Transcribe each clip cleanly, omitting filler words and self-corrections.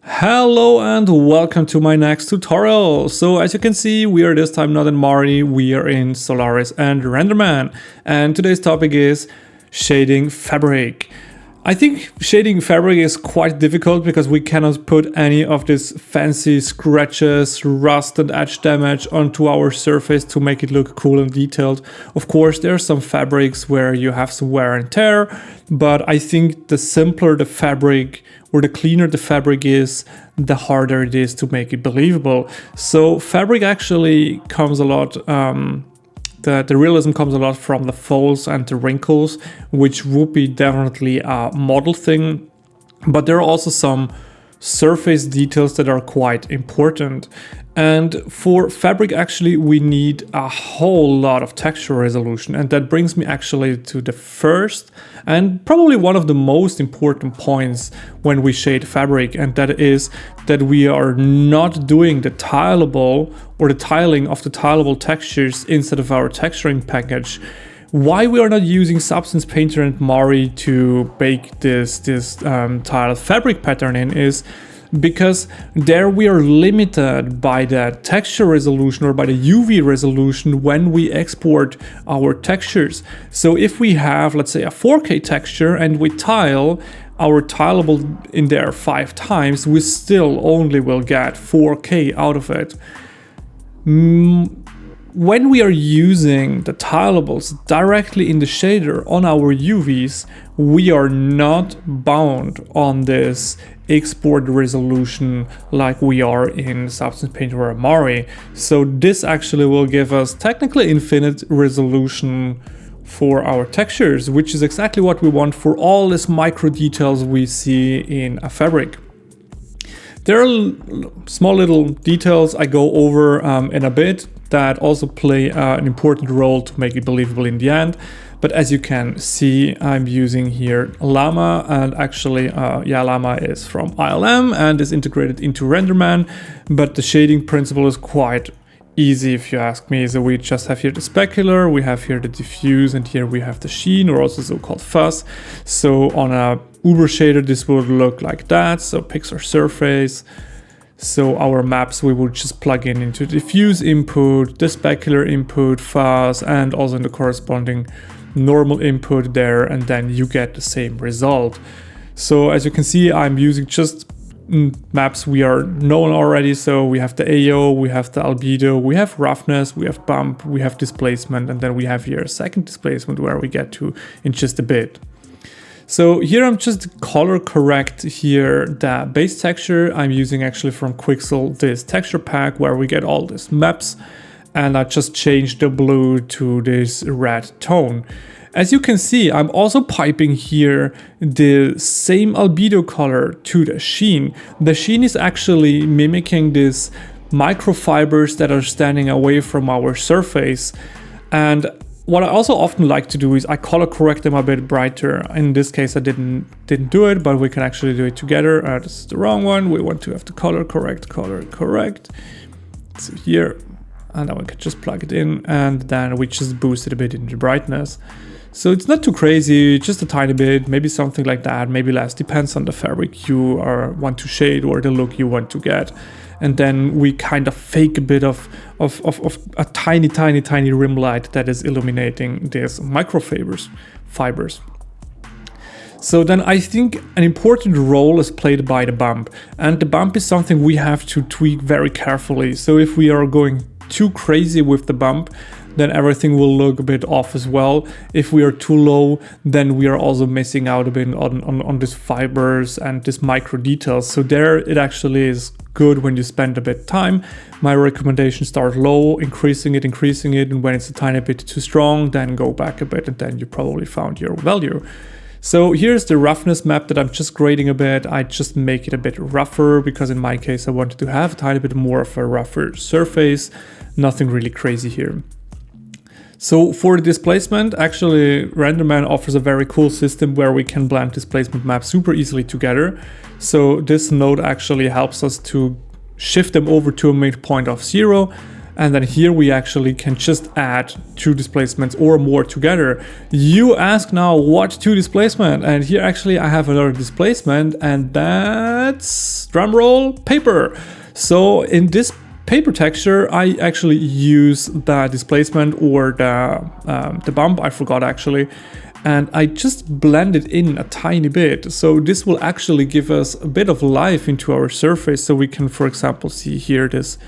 Hello and welcome to my next tutorial. So as you can see, we are this time not in Mari, we are in Solaris and RenderMan. And today's topic is shading fabric. I think shading fabric is quite difficult because we cannot put any of this fancy scratches, rust and edge damage onto our surface to make it look cool and detailed. Of course, there are some fabrics where you have some wear and tear, but I think the simpler the fabric or the cleaner the fabric is, the harder it is to make it believable. So fabric actually comes a lot, the realism comes a lot from the folds and the wrinkles, which would be definitely a model thing. But there are also some surface details that are quite important. And for fabric, actually, we need a whole lot of texture resolution. And that brings me actually to the first and probably one of the most important points when we shade fabric. And that is that we are not doing the tileable or the tiling of the tileable textures instead of our texturing package. Why we are not using Substance Painter and Mari to bake this tiled fabric pattern in is because there we are limited by the texture resolution or by the UV resolution when we export our textures. So if we have, let's say, a 4K texture and we tile our tileable in there 5 times, we still only will get 4K out of it. When we are using the tileables directly in the shader on our UVs, we are not bound on this export resolution like we are in Substance Painter or Mari. So this actually will give us technically infinite resolution for our textures, which is exactly what we want for all these micro details we see in a fabric. There are small little details I go over in a bit that also play an important role to make it believable in the end. But as you can see, I'm using here Llama, and actually, Llama is from ILM and is integrated into RenderMan, but the shading principle is quite easy if you ask me. So we just have here the specular, we have here the diffuse, and here we have the sheen, or also so-called fuzz. So on a Uber shader, this would look like that. So pixel surface. So our maps, we would just plug into diffuse input, the specular input, fuzz, and also in the corresponding normal input there, and then you get the same result. So as you can see, I'm using just maps we are known already. So we have the AO, we have the albedo, we have roughness, we have bump, we have displacement, and then we have here a second displacement where we get to in just a bit. So here I'm just color correct here the base texture. I'm using actually from Quixel this texture pack where we get all these maps, and I just changed the blue to this red tone. As you can see, I'm also piping here the same albedo color to the sheen. The sheen is actually mimicking these microfibers that are standing away from our surface. And what I also often like to do is I color correct them a bit brighter. In this case, I didn't do it, but we can actually do it together. This is the wrong one. We want to have the color correct. So here, and then we can just plug it in, and then we just boost it a bit in the brightness. So it's not too crazy, just a tiny bit, maybe something like that, maybe less, depends on the fabric you want to shade or the look you want to get. And then we kind of fake a bit of a tiny rim light that is illuminating these microfibers. So then I think an important role is played by the bump. And the bump is something we have to tweak very carefully. So if we are going too crazy with the bump, then everything will look a bit off as well. If we are too low, then we are also missing out a bit on these fibers and these micro details. So there it actually is good when you spend a bit time. My recommendation, start low, increasing it, and when it's a tiny bit too strong, then go back a bit, and then you probably found your value. So here's the roughness map that I'm just grading a bit. I just make it a bit rougher because in my case I wanted to have a tiny bit more of a rougher surface. Nothing really crazy here. So for the displacement, actually RenderMan offers a very cool system where we can blend displacement maps super easily together. So this node actually helps us to shift them over to a midpoint of 0. And then here we actually can just add 2 displacements or more together. You ask now, what 2 displacement? And here actually I have another displacement, and that's, drumroll, paper. So in this paper texture, I actually use the displacement or the bump, I forgot actually. And I just blend it in a tiny bit. So this will actually give us a bit of life into our surface. So we can, for example, see here this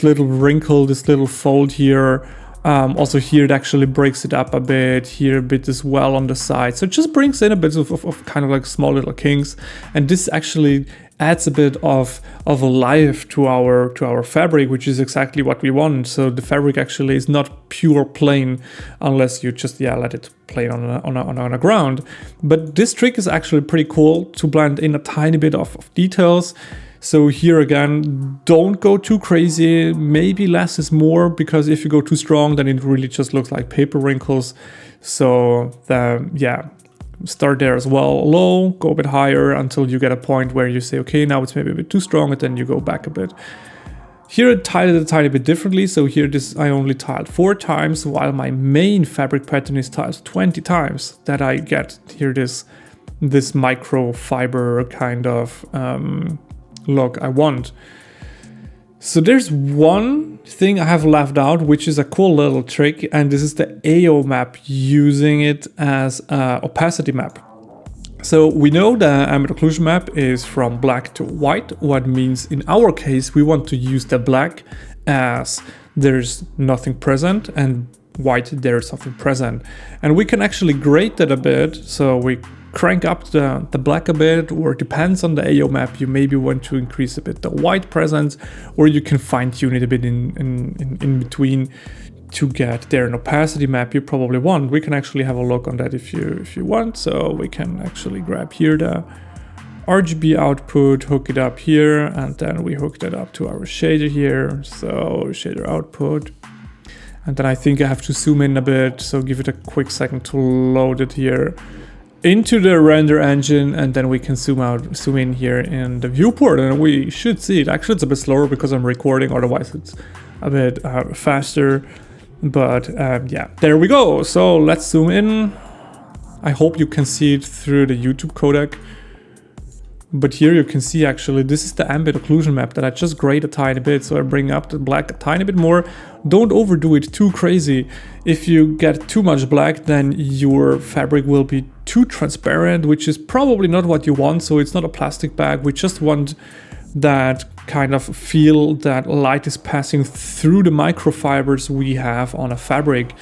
little wrinkle, this little fold here. Also here it actually breaks it up a bit, here a bit as well on the side. So it just brings in a bit of kind of like small little kinks. And this actually adds a bit of life to our fabric, which is exactly what we want. So the fabric actually is not pure plain unless you just let it plain on a ground. But this trick is actually pretty cool to blend in a tiny bit of details. So here again, don't go too crazy, maybe less is more, because if you go too strong, then it really just looks like paper wrinkles. So start there as well, low, go a bit higher until you get a point where you say, okay, now it's maybe a bit too strong, and then you go back a bit. Here I tiled it a tiny bit differently, so here I only tiled 4 times, while my main fabric pattern is tiled 20 times, that I get here this microfiber kind of look I want. So there's one thing I have left out, which is a cool little trick, and this is the AO map, using it as an opacity map. So we know the ambient occlusion map is from black to white, what means in our case we want to use the black as there's nothing present, and white there's something present. And we can actually grade that a bit, so we crank up the black a bit, or depends on the AO map, you maybe want to increase a bit the white presence, or you can fine tune it a bit in between to get there an opacity map you probably want. We can actually have a look on that if you want. So we can actually grab here the RGB output, hook it up here, and then we hook that up to our shader here. So shader output. And then I think I have to zoom in a bit, so give it a quick second to load it here into the render engine, and then we can zoom in here in the viewport, and we should see it. Actually, it's a bit slower because I'm recording, otherwise it's a bit faster. But yeah, there we go. So let's zoom in. I hope you can see it through the YouTube codec. But here you can see actually this is the ambient occlusion map that I just grade a tiny bit. So I bring up the black a tiny bit more. Don't overdo it too crazy. If you get too much black, then your fabric will be too transparent, which is probably not what you want. So it's not a plastic bag. We just want that kind of feel that light is passing through the microfibers we have on a fabric.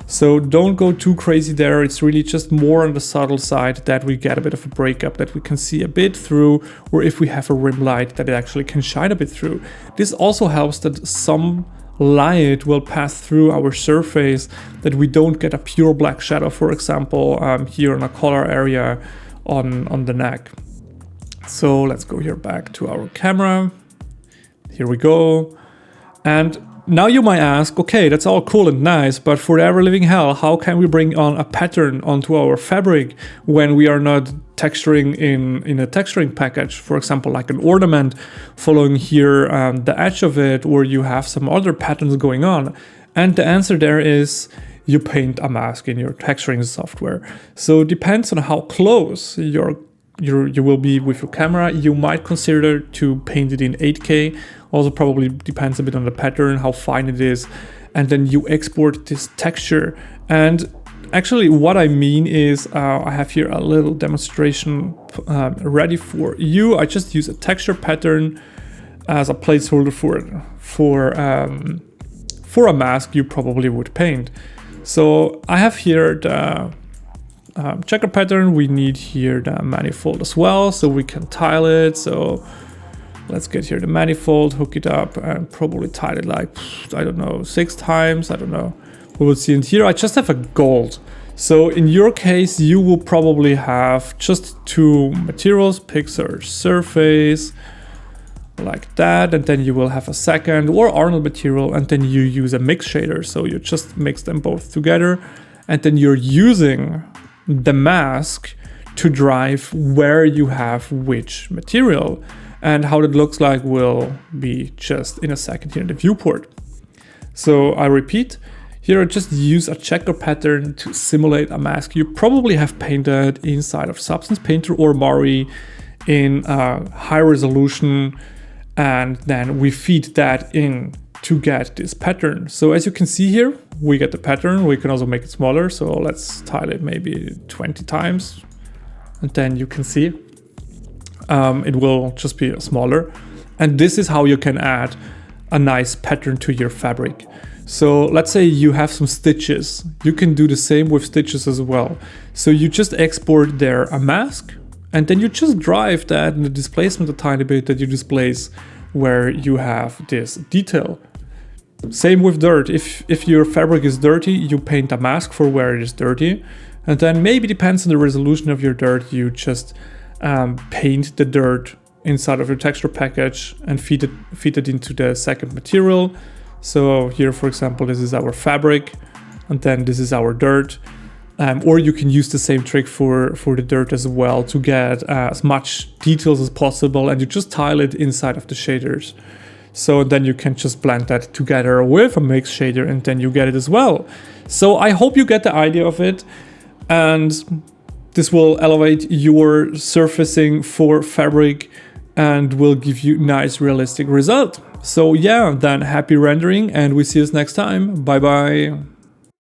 So don't go too crazy there. It's really just more on the subtle side that we get a bit of a breakup, that we can see a bit through, or if we have a rim light that it actually can shine a bit through. This also helps that some light will pass through our surface, that we don't get a pure black shadow, for example, here in a collar area on the neck. So let's go here back to our camera. Here we go. And now you might ask, okay, that's all cool and nice, but for the ever living hell, how can we bring on a pattern onto our fabric when we are not texturing in a texturing package? For example, like an ornament following here the edge of it, or you have some other patterns going on. And the answer there is you paint a mask in your texturing software. So it depends on how close you will be with your camera. You might consider to paint it in 8K. Also probably depends a bit on the pattern, how fine it is. And then you export this texture. And actually what I mean is I have here a little demonstration ready for you. I just use a texture pattern as a placeholder for a mask you probably would paint. So I have here the checker pattern. We need here the manifold as well, so we can tile it. So let's get here the manifold, hook it up, and probably tile it like, I don't know, 6 times. I don't know. We will see. And here I just have a gold. So in your case, you will probably have just 2 materials, pixel surface, like that, and then you will have a second or Arnold material, and then you use a mix shader. So you just mix them both together, and then you're using the mask to drive where you have which material. And how that looks like will be just in a second here in the viewport. So I repeat, here I just use a checker pattern to simulate a mask you probably have painted inside of Substance Painter or Mari in high resolution, and then we feed that in to get this pattern. So as you can see here, we get the pattern. We can also make it smaller. So let's tile it maybe 20 times, and then you can see it will just be smaller. And this is how you can add a nice pattern to your fabric. So let's say you have some stitches. You can do the same with stitches as well. So you just export there a mask, and then you just drive that in the displacement a tiny bit that you displace where you have this detail. Same with dirt. If your fabric is dirty, you paint a mask for where it is dirty. And then maybe depends on the resolution of your dirt, you just paint the dirt inside of your texture package and feed it into the second material. So here, for example, this is our fabric, and then this is our dirt. Or you can use the same trick for the dirt as well to get as much details as possible, and you just tile it inside of the shaders. So then you can just blend that together with a mix shader, and then you get it as well. So I hope you get the idea of it, and this will elevate your surfacing for fabric and will give you nice realistic result. So yeah, then happy rendering, and we see us next time. Bye bye.